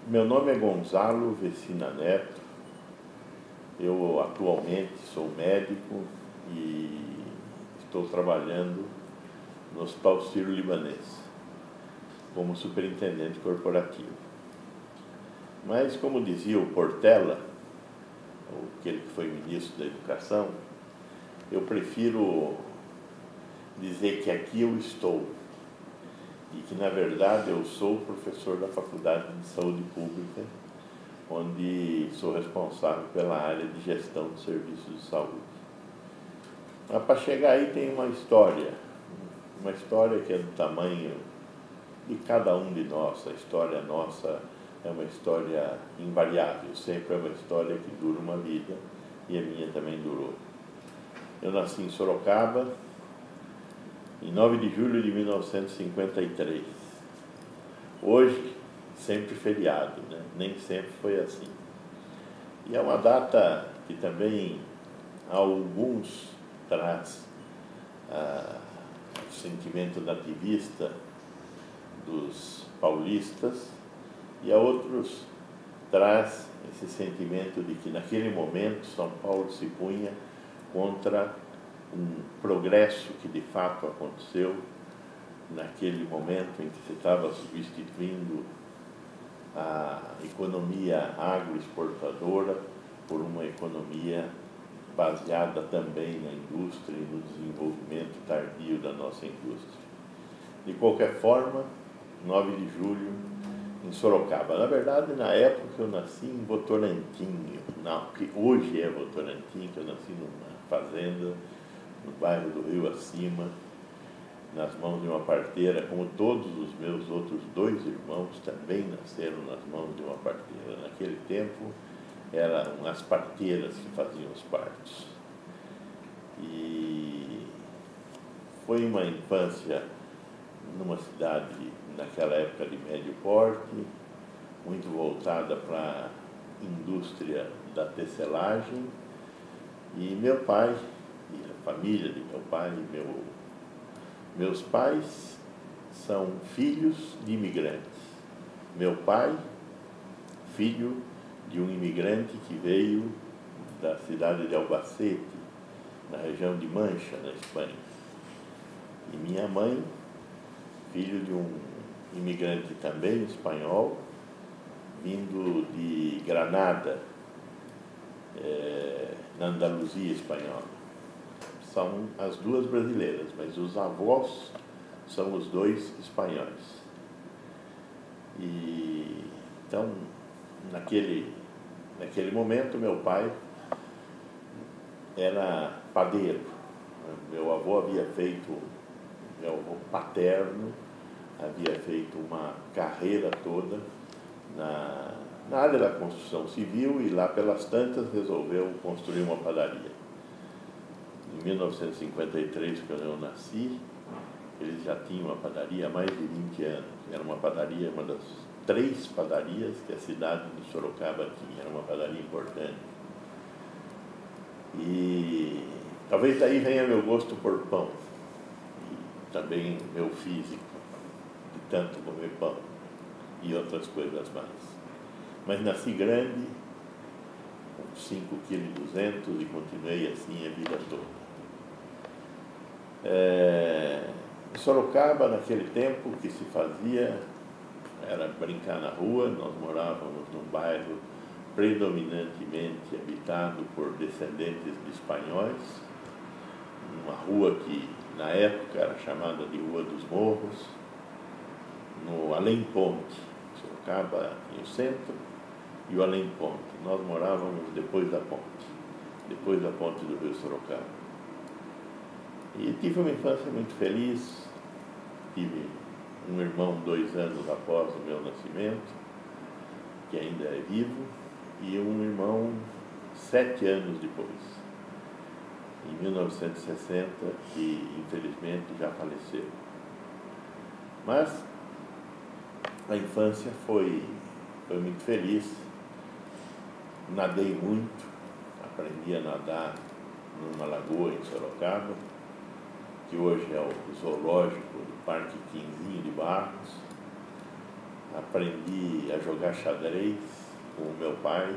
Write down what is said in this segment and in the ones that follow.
Meu nome é Gonzalo Vecina Neto, eu atualmente sou médico e estou trabalhando no Hospital Sírio-Libanês como superintendente corporativo. Mas, como dizia o Portela, aquele que foi ministro da Educação, eu prefiro dizer que aqui eu estou e que, na verdade, eu sou professor da Faculdade de Saúde Pública, onde sou responsável pela área de gestão de serviços de saúde. Mas para chegar aí tem uma história que é do tamanho de cada um de nós. A história nossa é uma história invariável, sempre é uma história que dura uma vida, e a minha também durou. Eu nasci em Sorocaba, em 9 de julho de 1953. Hoje, sempre feriado, né? Nem sempre foi assim. E é uma data que também a alguns traz o sentimento nativista dos paulistas, e a outros traz esse sentimento de que naquele momento São Paulo se punha contra um progresso que de fato aconteceu naquele momento em que se estava substituindo a economia agroexportadora por uma economia baseada também na indústria e no desenvolvimento tardio da nossa indústria. De qualquer forma, 9 de julho, em Sorocaba. Na verdade, na época eu nasci em Votorantim, não, que hoje é Votorantim, que eu nasci numa fazenda no bairro do Rio Acima, nas mãos de uma parteira, como todos os meus outros dois irmãos também nasceram nas mãos de uma parteira. Naquele tempo, eram as parteiras que faziam os partos. E foi uma infância numa cidade, naquela época, de médio porte, muito voltada para a indústria da tecelagem. E meu pai, e a família de meu pai, meus pais são filhos de imigrantes. Meu pai, filho de um imigrante que veio da cidade de Albacete, na região de Mancha, na Espanha. E minha mãe, filho de um imigrante também espanhol, vindo de Granada, na Andaluzia espanhola. São as duas brasileiras, mas os avós são os dois espanhóis. E então, naquele momento, meu pai era padeiro. Meu avô paterno havia feito uma carreira toda na área da construção civil, e lá pelas tantas resolveu construir uma padaria. Em 1953, quando eu nasci, eles já tinham uma padaria há mais de 20 anos. Era uma padaria, uma das 3 padarias que a cidade de Sorocaba tinha. Era uma padaria importante. E talvez daí venha meu gosto por pão. E também meu físico, de tanto comer pão e outras coisas mais. Mas nasci grande, com 5,2 kg, e continuei assim a vida toda. Em Sorocaba, naquele tempo, o que se fazia era brincar na rua. Nós morávamos num bairro predominantemente habitado por descendentes de espanhóis, uma rua que na época era chamada de Rua dos Morros, no Além Ponte. Sorocaba tinha o centro e o Além Ponte. Nós morávamos depois da ponte do Rio Sorocaba. E tive uma infância muito feliz. Tive um irmão 2 anos após o meu nascimento, que ainda é vivo, e um irmão 7 anos depois, em 1960, que infelizmente já faleceu. Mas a infância foi muito feliz. Nadei muito, aprendi a nadar numa lagoa em Sorocaba, que hoje é o zoológico do Parque Quinzinho de Barros. aprendi a jogar xadrez com o meu pai,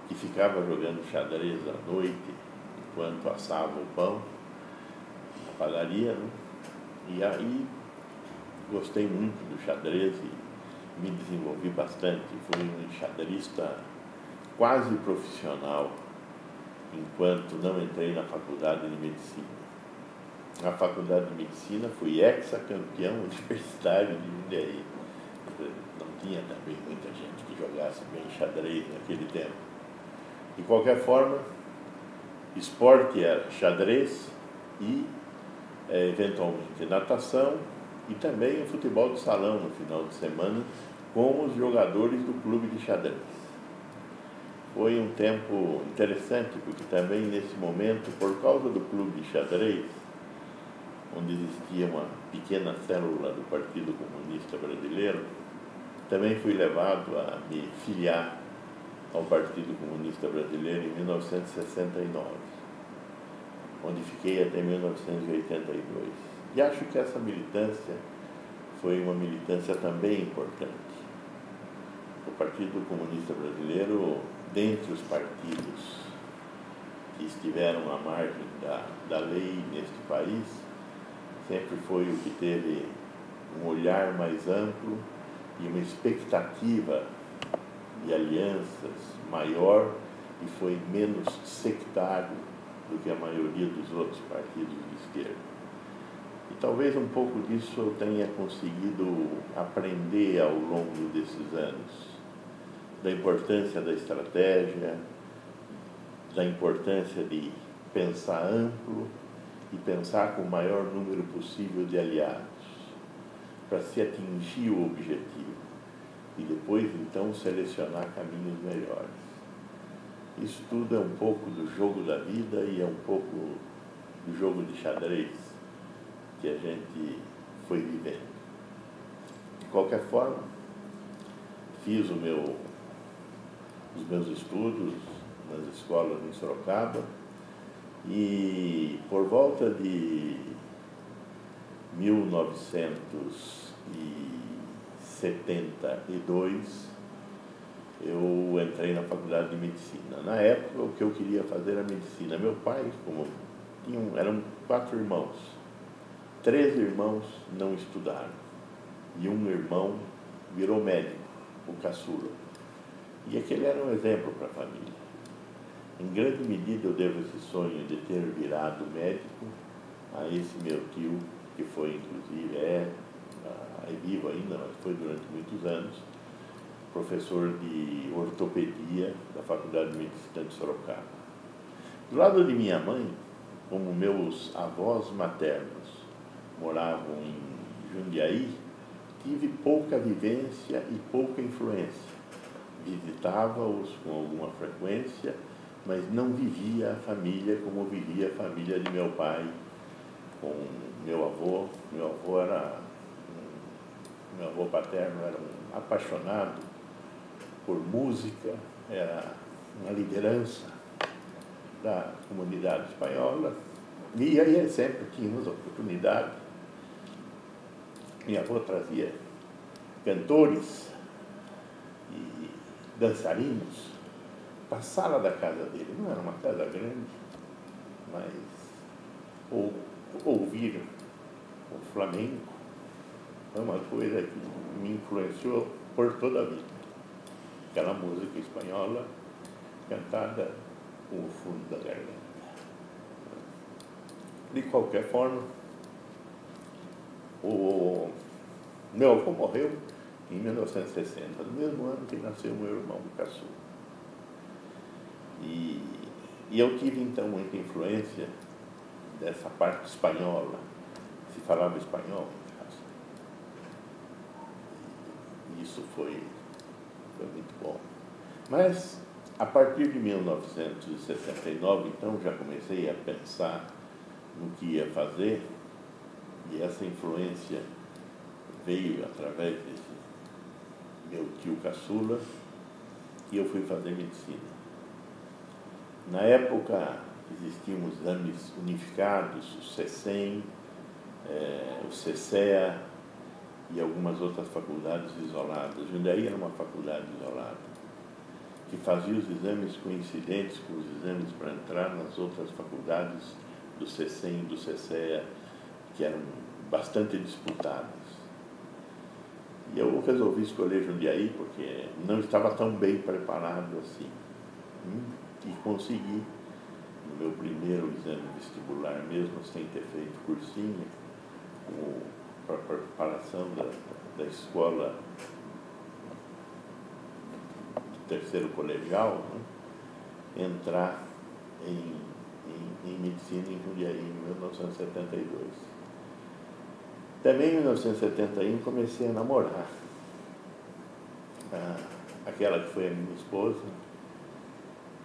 que ficava jogando xadrez à noite enquanto assava o pão na padaria, né? E aí gostei muito do xadrez e me desenvolvi bastante. Fui um xadrista quase profissional enquanto não entrei na faculdade de medicina. Na faculdade de medicina fui hexacampeão universitário de Jundiaí. Não tinha também muita gente que jogasse bem xadrez naquele tempo. De qualquer forma, esporte era xadrez e, eventualmente, natação e também o futebol de salão no final de semana com os jogadores do clube de xadrez. Foi um tempo interessante, porque também nesse momento, por causa do clube de xadrez, onde existia uma pequena célula do Partido Comunista Brasileiro, também fui levado a me filiar ao Partido Comunista Brasileiro em 1969, onde fiquei até 1982. E acho que essa militância foi uma militância também importante. O Partido Comunista Brasileiro, dentre os partidos que estiveram à margem da lei neste país, sempre foi o que teve um olhar mais amplo e uma expectativa de alianças maior e foi menos sectário do que a maioria dos outros partidos de esquerda. E talvez um pouco disso eu tenha conseguido aprender ao longo desses anos, da importância da estratégia, da importância de pensar amplo e pensar com o maior número possível de aliados, para se atingir o objetivo e depois, então, selecionar caminhos melhores. Isso tudo é um pouco do jogo da vida e é um pouco do jogo de xadrez que a gente foi vivendo. De qualquer forma, fiz os meus estudos nas escolas em Sorocaba e por volta de 1972 eu entrei na faculdade de medicina. Na época, o que eu queria fazer era medicina. Meu pai, eram 4 irmãos, 3 irmãos não estudaram e um irmão virou médico, o caçula. E aquele era um exemplo para a família. Em grande medida eu devo esse sonho de ter virado médico a esse meu tio, que foi inclusive, é vivo ainda, mas foi durante muitos anos, professor de ortopedia da Faculdade de Medicina de Sorocaba. Do lado de minha mãe, como meus avós maternos moravam em Jundiaí, tive pouca vivência e pouca influência. Visitava-os com alguma frequência, mas não vivia a família como vivia a família de meu pai com meu avô. Meu avô paterno era um apaixonado por música, era uma liderança da comunidade espanhola, e aí sempre tínhamos oportunidade. Minha avó trazia cantores e dançarinos para a sala da casa dele. Não era uma casa grande, mas ouvir o flamenco foi uma coisa que me influenciou por toda a vida. Aquela música espanhola cantada com o fundo da garganta. De qualquer forma, o meu avô morreu em 1960, no mesmo ano que nasceu meu irmão caçula. E eu tive, então, muita influência dessa parte espanhola. Se falava espanhol em casa. E isso foi muito bom. Mas, a partir de 1969, então, já comecei a pensar no que ia fazer, e essa influência veio através desse meu tio caçula, e eu fui fazer medicina. Na época, existiam os exames unificados, o CECEM, o CECEA, e algumas outras faculdades isoladas. Jundiaí era uma faculdade isolada, que fazia os exames coincidentes com os exames para entrar nas outras faculdades do CECEM e do CCEA, que eram bastante disputadas. E eu resolvi escolher Jundiaí porque não estava tão bem preparado assim. E consegui, no meu primeiro exame vestibular, mesmo sem ter feito cursinho, para a preparação da escola do terceiro colegial, né, entrar em medicina em Jundiaí em 1972. Também em 1971 comecei a namorar aquela que foi a minha esposa,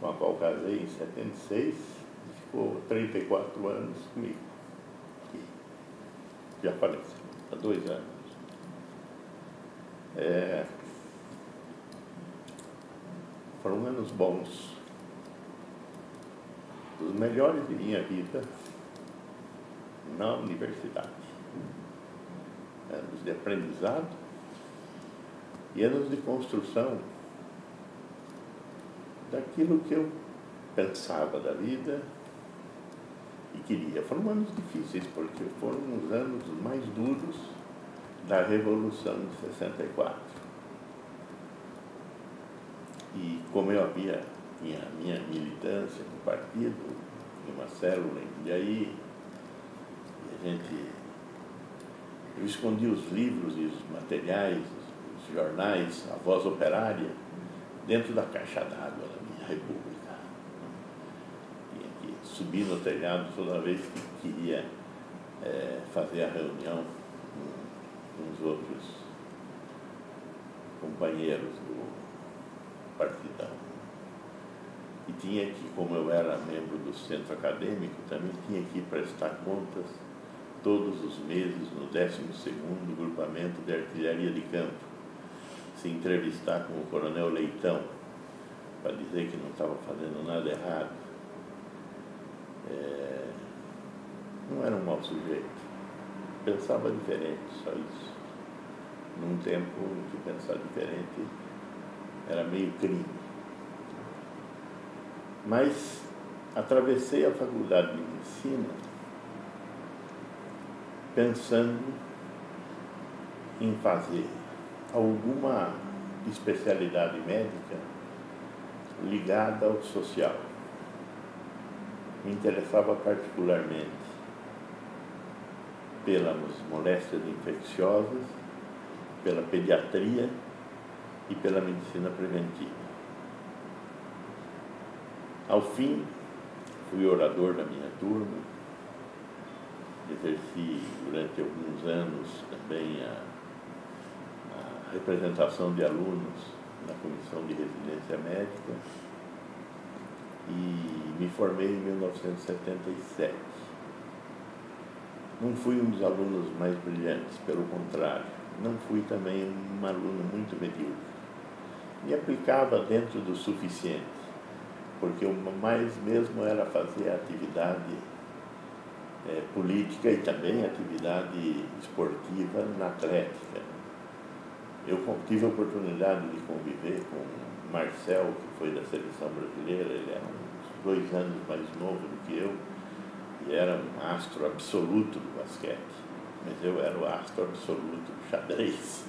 com a qual casei em 76, e ficou 34 anos comigo. E já faleceu, há 2 anos. Foram anos bons, os melhores de minha vida na universidade. Anos de aprendizado e anos de construção daquilo que eu pensava da vida e queria. Foram anos difíceis, porque foram os anos mais duros da Revolução de 64. E como eu tinha a minha militância no partido, tinha uma célula em Jundiaí, eu escondi os livros e os materiais, os jornais, a Voz Operária, dentro da caixa d'água da minha república. Tinha que subir no telhado toda vez que queria fazer a reunião com os outros companheiros do partidão. E tinha que, como eu era membro do centro acadêmico, também tinha que prestar contas todos os meses no 12º Grupamento de Artilharia de Campo, se entrevistar com o coronel Leitão, para dizer que não estava fazendo nada errado. Não era um mau sujeito, pensava diferente, só isso. Num tempo em que pensar diferente era meio crime. Mas atravessei a faculdade de medicina pensando em fazer alguma especialidade médica ligada ao social. Me interessava particularmente pelas moléstias infecciosas, pela pediatria e pela medicina preventiva. Ao fim, fui orador da minha turma, exerci durante alguns anos também a representação de alunos na comissão de residência médica e me formei em 1977. Não fui um dos alunos mais brilhantes, pelo contrário, não fui também um aluno muito medíocre. Me aplicava dentro do suficiente, porque o mais mesmo era fazer a atividade política e também atividade esportiva na atlética. Eu tive a oportunidade de conviver com o Marcel, que foi da seleção brasileira. Ele era uns 2 anos mais novo do que eu e era um astro absoluto do basquete, mas eu era o astro absoluto do xadrez.